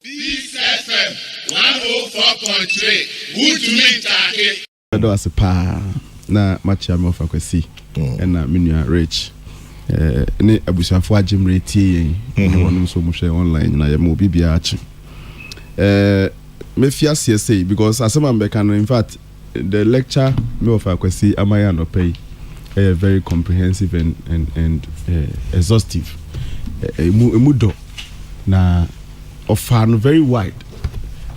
Peace FM 104.3. Good to meet you. Do as a pa na macha me of akwasi na menua rich ne abusuafo agem reti ne wonum so mo share online na ye mo bibia achi me fia say because asema mbeka no in fact the lecture me of akwasi amaya no pay very comprehensive and exhaustive emudo na offer very wide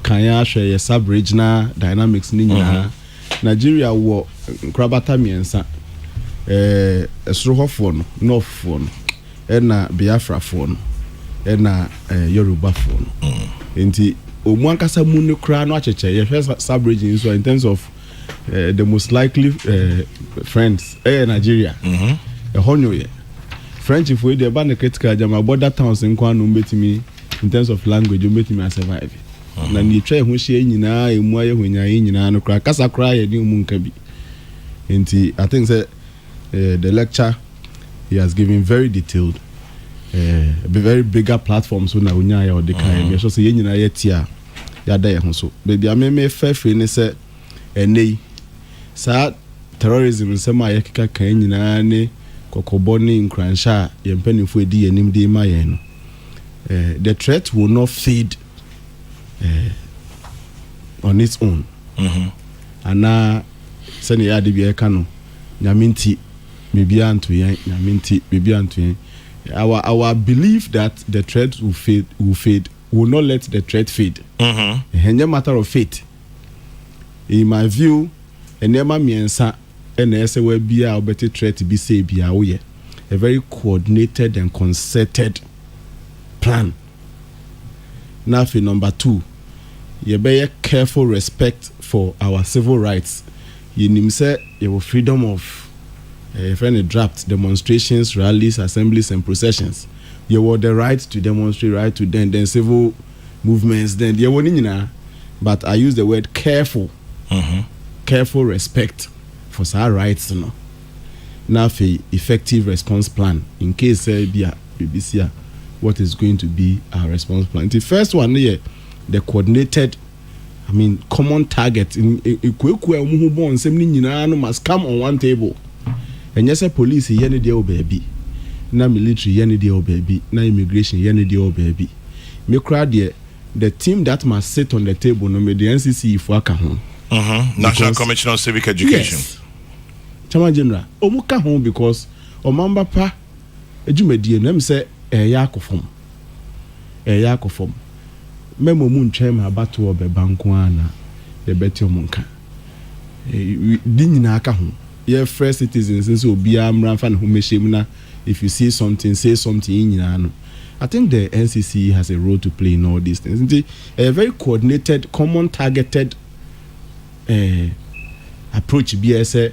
kan ya share sub regional dynamics ni nyina Nigeria wo krabata miensa esrohofo no northfo no na Biafra fo no na Yoruba fo no enti omu ankasa mu ne kra no acheche ye sub region so in terms of the most likely friends Nigeria honyo ye French fo dey ba ne critical jama border towns nkwa no mbetimi in terms of language mbetimi survive na ni twa ho hye nyina emu aye honyaye nyina no kra kasa kra ye ni mu nka bi enti I think say the lecture he has given very detailed very bigger platform so na onya ya odekan ye so say nyina ye tia ya da ye ho so baby ameme fafe ni say enei sa terrorism nsema ye keka kan nyina ne kokobo ni nkransha ye mpanifo edi enim de ma ye no the threat will not fade on its own. Ana sani ya de bia ka no nyaminti bibia anto yen nyaminti bibia anto yen our belief that the threat will not let the threat fade. It's a matter of faith. In my view, enema miensa ene ese we bia obeti threat bi say bia wo ye a very coordinated and concerted plan. Now for number 2, you be careful respect for our civil rights. You nim say your freedom of draft demonstrations, rallies, assemblies, and processions. You have the right to demonstrate, right to then civil movements. Then you want but I use the word careful, careful respect for our rights. No. Now for effective response plan in case BBC. What is going to be our response plan? The first one here, the coordinated, common target in must come on one table. And yes, police here ni deal baby, na military here ni deal baby, na immigration here ni deal baby. Me crowd here, the team that must sit on the table no me the NCC if waka home. National Commission on Civic Education. Yes. Chama General, omuka home because omamba pa ejumedie no say yakofom memo mu ntwem abato obeba nko ana ye beti omunka di nyina aka ho ye first citizens nso obia mranfa ne ho mehiem na if you see something say something nyina no. I think the NCC has a role to play in all these things. A very coordinated, common targeted approach BSA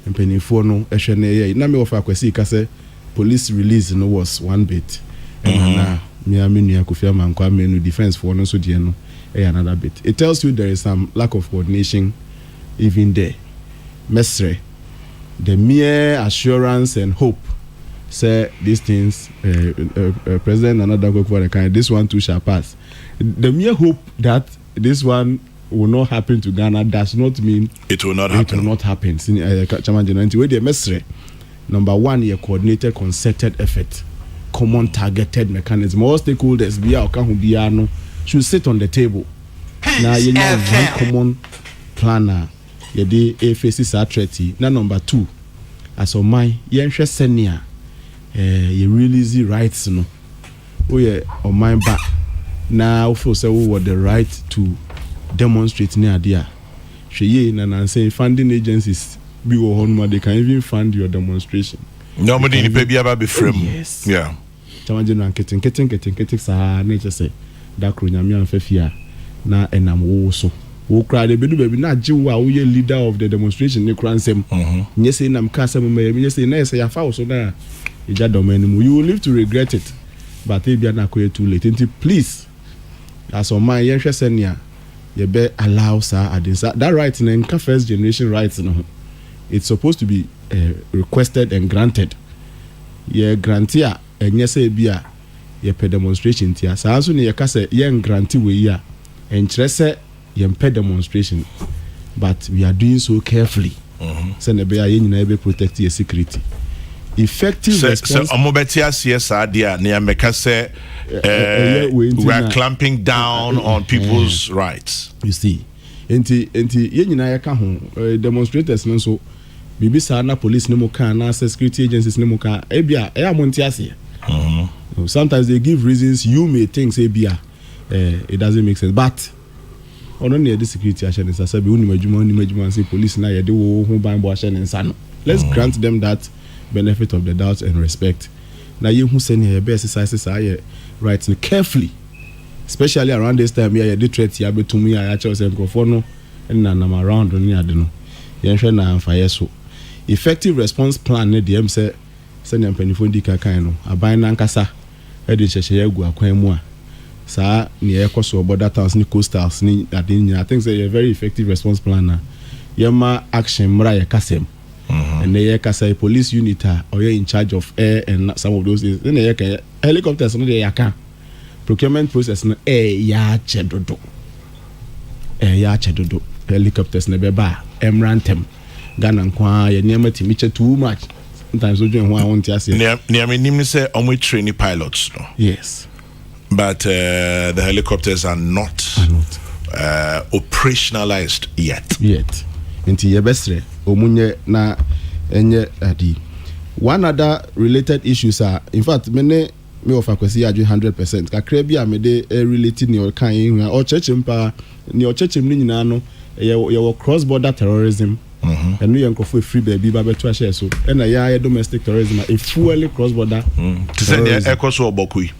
mpenifo no ehwe na me ofa kwesi ka say police release no was one bit and na me amenu akofia mankwa menu defense for no so de no another bit. It tells you there is some lack of coordination even there. Mesre the mere assurance and hope say these things President another go for the kind this one too shall pass. The mere hope that this one will not happen to Ghana does not mean it will not happen. It will not happen. Where the mesre number 1, a coordinated, concerted effort, common targeted mechanism. All stakeholders should sit on the table. Now you know one common planner. You faces are treaty. Now number 2, as on my senior, you release the rights no. Oh yeah, on my back. Now for say what the right to demonstrate near there. She and say funding agencies be they can even fund your demonstration. Nobody in the be frame. Yes. Yeah. Chamajin getting sa nature say that krunyami and fefia na enam wo so. Wo kra de bedu baby na jiwa wo ye leader of the demonstration ne kransem. Nye say nam ka sem me nye say na say yafa wo so na ija domain you will live to regret it. But e bia na ko too late. Please as on my yen hwesenia you be allow sir that right in first generation rights no. It's supposed to be requested and granted. Yeah, grantia and yes, bia ye pe demonstration tia saa so ne ye ka say ye grant we ya enkyere say ye pe demonstration but we are doing so carefully say ne be ya nyina be protect your security effective response so omobetia CSR dia ne ameka say we are clamping down on people's rights. You see enti ye nyina ye ka ho demonstrators no so bibi sa na police ne mo kan na security agencies ne mo kan ebia e amonti ase. Sometimes they give reasons you may think say bia it doesn't make sense but ono ne the security action is say be unimajuma say police na ye de wo ho ban bo action nsa no let's grant them that benefit of the doubt and respect na ye hu say ne be exercises are right carefully especially around this time here the threat ya betumi ya cha say microphone no na around no ade no ye hwe na amfa so effective response plan ne dem say na mpanifo ndi kakan no aban na nkasa e de checheye agu akwan mu a saa ne ekoso border towns ni coastals ni ade nyina I think say a very effective response plan na yema action mra ye kasem and they kasa police unit or you in charge of air and some of those things then they helicopters no they yaka procurement process no ya chedodo helicopters ne beba emrantem Ghana nkwa ye niam timiche too much sometimes we join one want to say near me say we train pilots no yes but the helicopters are not operationalized yet nti ye besre omunye na enye adi one other related issues are in fact me offer kwesi aju 100% kakra bia me de related ni kan yin o chechimpa ni o chechim ni nyina no ye cross border terrorism and we yankofo free baby ba beto share so and ya domestic terrorism a fully cross border to say the ekoso obokui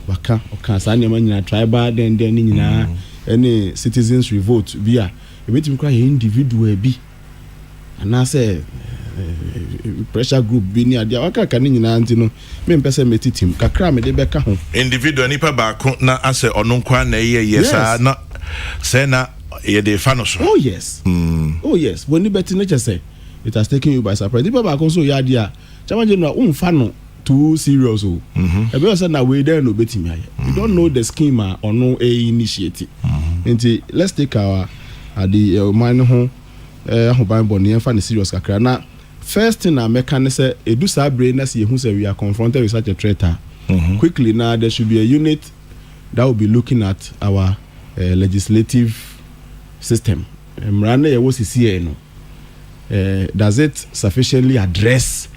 waka oka sa ne manyina tribal den ni nyina any citizens revolt via ebetim kwa individual bi ana say pressure group bi ni adia waka ka ni nyina anti no me mpese metitim kakra me de beka ho individual nipa ba ko na ase ono kwa na yesa na say na ye fano so oh yes when you bet nature say it has taken you by surprise nipa ba ko so ya dia chamaje no umfano too serious o ebe say na we there no betimi aye you don't know the scheme or no initiate nti let's take our the man ho ban boni emfa ne serious kakra na first thing na meka say edu sa brain na say hu say we are confronted with such a threat quickly now there should be a unit that will be looking at our legislative system mrana ye wo sisi no does it sufficiently address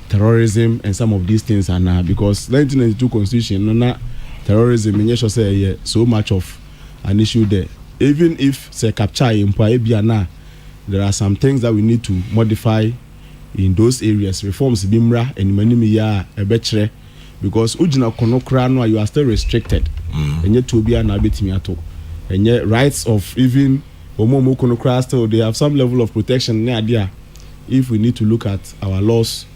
terrorism and some of these things are now because 1992 constitution no na terrorism in sure say so much of an issue there even if say capture employee bia na there are some things that we need to modify in those areas reforms bimra and many ya ebechere because ujina konokra no you are still restricted enye to bia na betimi ato enye rights of even omomo konokra still they have some level of protection near there if we need to look at our laws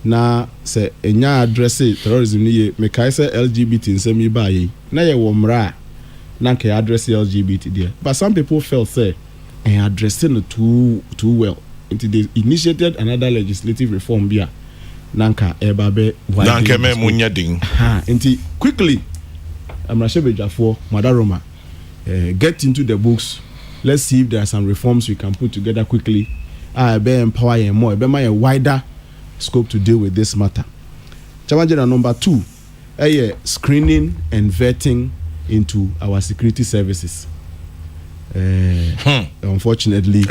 na say enya address terrorism ni me kai say LGBT nsemi ba yi na ye wo mra na ke address LGBT there but some people felt say addressing it too well until they initiated another legislative reform bia nanka ebabe nanka me munya ding until quickly amrashebejafo madaroma get into the books. Let's see if there are some reforms we can put together quickly be empower you more be my wider scope to deal with this matter. Challenge number 2 screening and vetting into our security services. Unfortunately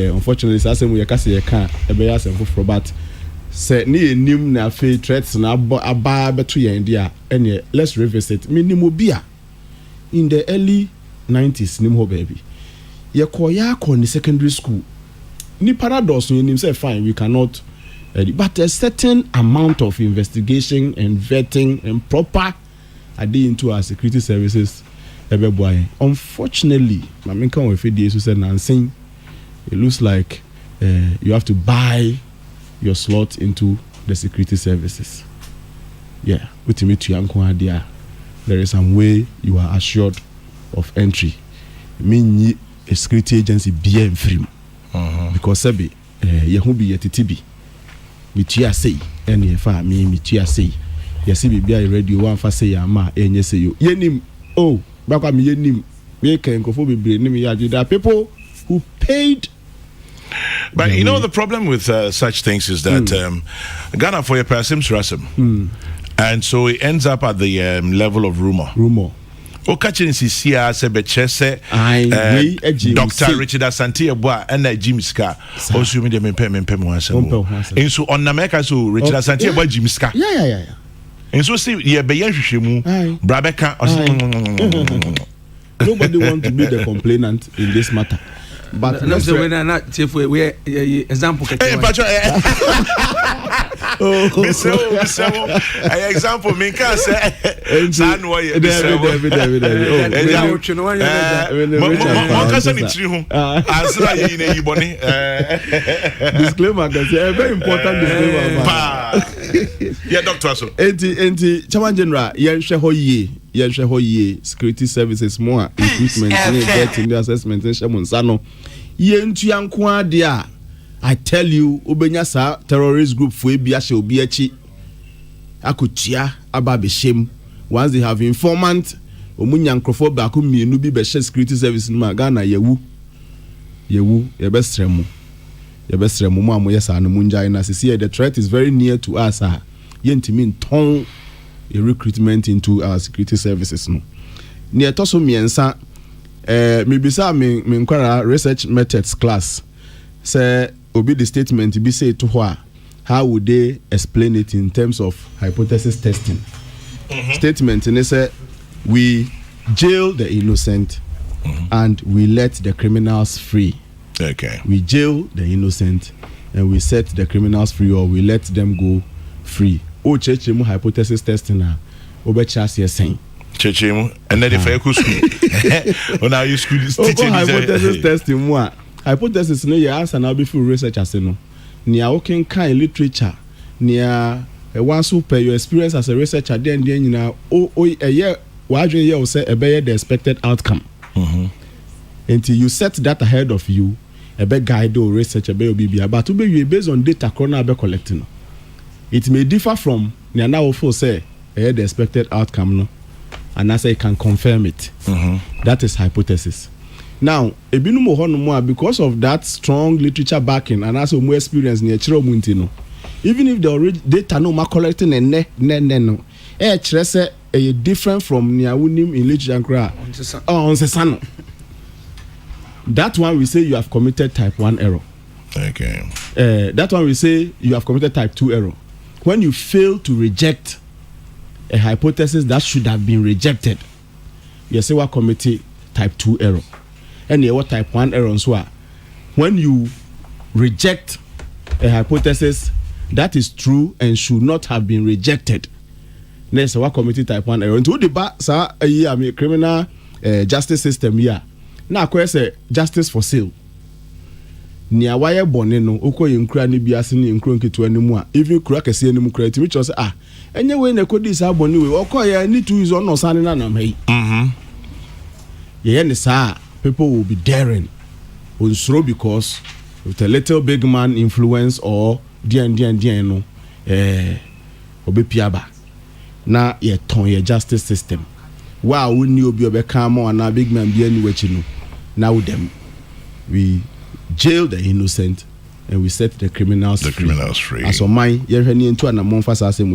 unfortunately say we can say can be as for but say ni enim na fe threats na aba beto yen dia ene let's revisit minimum bia in the early 90s nim ho baby ye koya ko ni secondary school ni paradox you nim say fine we cannot but a certain amount of investigation and vetting and proper adhering into our security services. Unfortunately, I mean, come with it looks like you have to buy your slot into the security services. Yeah, with me to young there is some way you are assured of entry. Mean a security agency be free because sabi you be yet TB. Me tia say, and if I me tia say. yesi bibia radio one fa say ama enye say yo yenim oh bakwa me yenim me can nkofo bebre nim ya there are people who paid. But you know the problem with such things is that Ghana for a person rasim, and so it ends up at the level of rumor. O catching CCA sebechese Dr. Richard Asante Eboa and Jim Ska also me dem pem wansem. And so on America so Richard Asante Eboa Jim Ska. Yeah. And so see ye be hwehwemu brabeka. Nobody want to be the complainant in this matter. But no, so when not chief we example example me can say disclaimer very important disclaimer. Yeah, doctor so enti chairman general yenhwe ho ye security services more equipment and get in the assessment no yentu yanko ade a I tell you ubenya sa terrorist group for bia she obi achi akotua aba be shem once they have informant omunya nkrofo ba ko mienu bi be security service no ma Ghana yewu yebesremu mu amoye sa no munjai na see the threat is very near to us yentimi nton a recruitment into our security services no ne etoso miensa maybe say me nkwara research methods class say obi the statement be say to how would they explain it in terms of hypothesis testing. Statement and they say we jail the innocent and we let the criminals free. Okay, we jail the innocent and we set the criminals free, or we let them go free. O chechemu hypothesis testing na obechas ye saying chechemu and then the fair school on our school is teaching hypothesis testing more hypothesis no ya answer na be full research as no nia working kind literature nia one super your experience as a researcher then nyina a year wadwe ye o say e be the expected outcome until you set that ahead of you e be guide or research e be obi but to be based on data corona be collecting. It may differ from now for say the expected outcome no, and as I can confirm it. That is hypothesis. Now, because of that strong literature backing and also more experience near Chiromutino, even if the data no ma collecting and no, a different from Niawunim in literature and cry on Sesano. That one we say you have committed type 1 error. Okay. That one we say you have committed type 2 error. When you fail to reject a hypothesis that should have been rejected, you say what committee type 2 error. And you what type 1 error so when you reject a hypothesis that is true and should not have been rejected, then say what committee type 1 error. Into the back sir a criminal justice system here. Now say justice for sale. Ni awaye bone no okoye nkura ni biase ni nkuro nketu animu a even kura kese animu kura ti which was enye we na kodi sa bone we okoye ni to use on osane na na mai ye ne sa people will be daring unsuro because with a little big man influence or dien no obepiaba na ye ton ye justice system wa woni obi obeka ma na big man bia ni wachi no now them we jail the innocent and we set the criminals free. As on mine, you're heading into an among us as a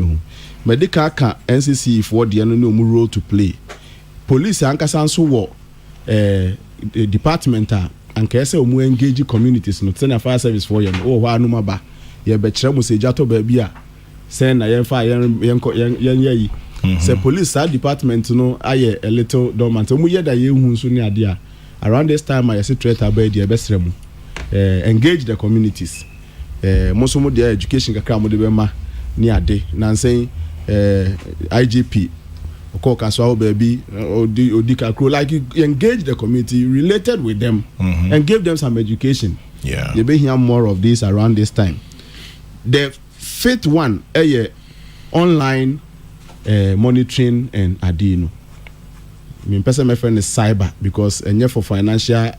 medical can NCC for the no role to play. Police and Casanso war department and Kese will engage communities no send a fire service for you. Oh, why no maba? You betcha must say Jato Babia send a young fire young say police department no aye a little dormant. We hear that you soon idea. Around this time I see threat about the best remu. Engage the communities. Most of the education kakra mo de bema ni ade na saying IGP okoka so baby odi kakro like you engage the community related with them and give them some education. Yeah, you be hear more of this around this time. The fifth one online monitoring and adino. Me person my friend is cyber because for financial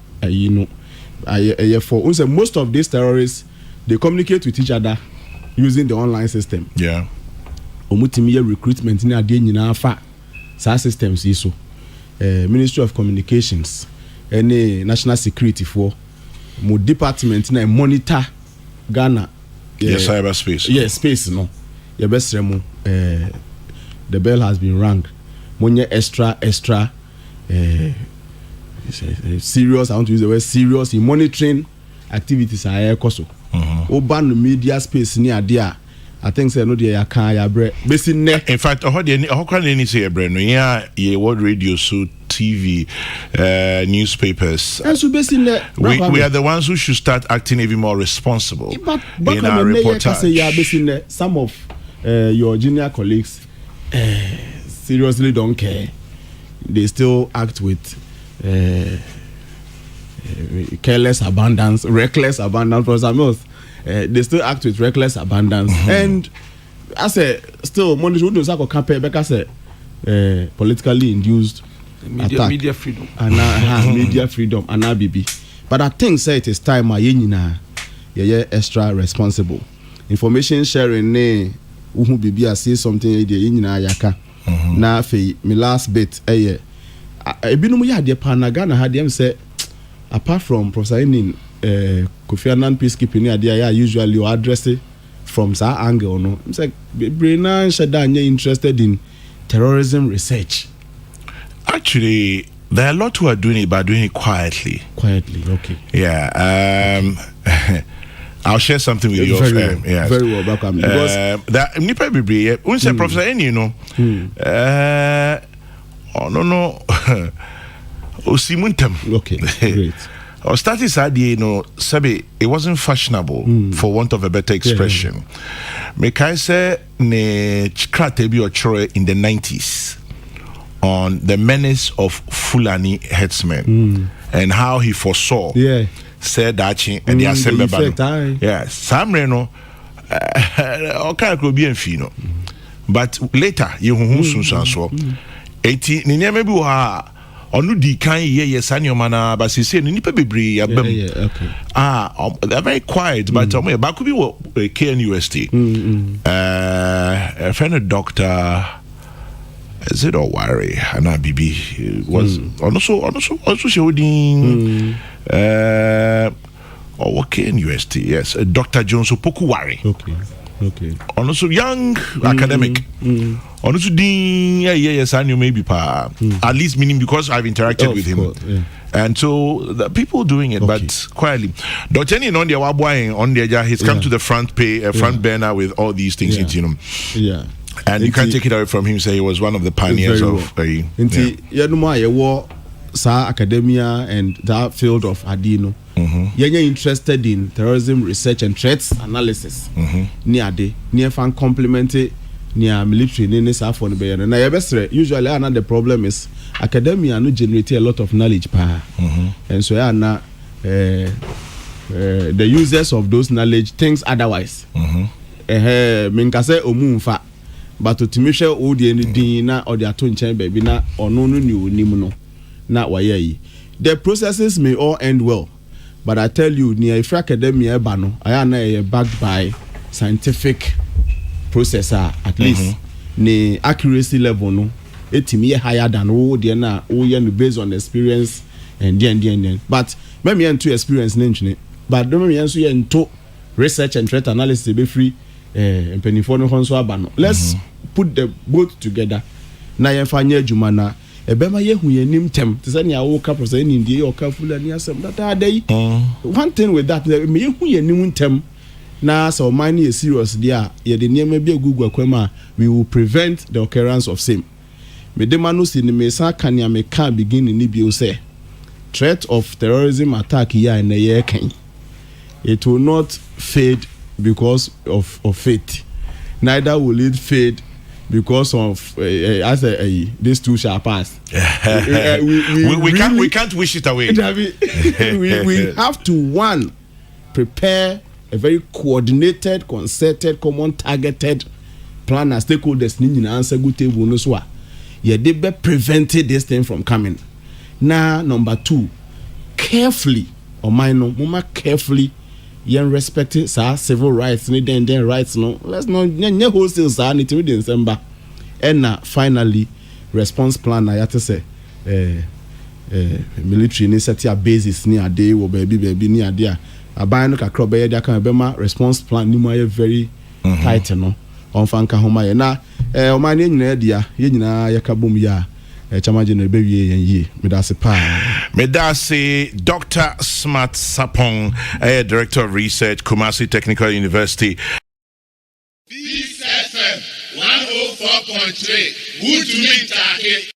for most of these terrorists they communicate with each other using the online system. Yeah. omutimi ye recruitment ni ade nyina fa sa systems yi so Ministry of Communications any national security for mo department na monitor Ghana cyberspace space no ye besre mo the bell has been rung monye extra serious, I want to use the word serious in monitoring activities are koso oban media space ni ade I think say no dey ya kan ya bre besi ne in fact how can any say bre no ya world radio so TV newspapers and so besi ne we are the ones who should start acting even more responsible in our reportage. Some of your junior colleagues seriously don't care. They still act with careless abundance, reckless abundance for some else. They still act with reckless abundance, and I say still money would do compare because politically induced media freedom and media freedom and BB. But I think say it is time yeah extra responsible information sharing ne who BB I say something the yaka na fe my last bit ebinum ya de Ghana had them say apart from prosigning Kofi Annan peacekeeping idea usually address it from that angle no it's like Brina Shadanya interested in terrorism research. Actually there are a lot who are doing it but doing it quietly, okay, yeah. I'll share something with you yes. Very well back because that nipa bebre when say Professor Eni you know osimuntem okay great. Or status idea, you know, sabi it wasn't fashionable for want of a better expression. Make I say ne chkratebi or chore in the 90s on the menace of Fulani headsmen and how he foresaw said that and the assembly yes some reno okay could be enfino but later you so 80 ni maybe wa onu di kan ye sanyoma but say ni nipa bebre yabam they're very quiet but back could be KNUST a friend of Dr. Is it or worry and BB was also showing or KNUST yes Dr. Jones Opoku worry okay also young academic also din yes I knew maybe at least meaning because I've interacted with him and so the people doing it but quietly Dr. Any on the waboy on the he's come to the front burner with all these things you know and you can't take it away from him say he was one of the pioneers of academia and that field of Adino you're interested in terrorism research and threats analysis near fan complemented near military and usually another problem is academia no generate a lot of knowledge and so the users of those knowledge thinks otherwise minkase omunfa but to timisha odi any na or the atonchen baby na ono no no na waye the processes may all end well but I tell you near if academia bano I na backed by scientific processor at least the accuracy level no etimi higher than the na based on the experience and then but maybe into experience name but don't me answer into research and threat analysis be free penifo honso abano let's put the both together na yefanya adwuma na ebema ye hu yanim tem te say na wo ka process in India or ka Fulani asem that are dey one thing with that me hu yanim tem na so money is serious there ye de niam bi agugu akwama we will prevent the occurrence of same me de manu si ni me sa kan ya me ka begin ni bi o say threat of terrorism attack here na ye kan it will not fade because of faith neither will it fade because of as these two shall pass. We can't wish it away. we have to prepare a very coordinated, concerted, common targeted plan as stakeholders need to answer good table no so yeah they be prevented this thing from coming. Now number 2, carefully or carefully yen respect sa civil rights ni den rights no let's not nye wholesale sa ni tiri den semba and finally response plan na yate say military ni set ya basis ni ade wo baby ni ade a aban no kakro be ya kan be ma response plan ni mo very tight no on fanka homa ye na o man ni nyina dia ye nyina ye ka bom ya chamaje no be wie yen yi medase pa medase Dr. Smart Sapong, Director of Research, Kumasi Technical University. Peace FM 104.3 Good to meet you.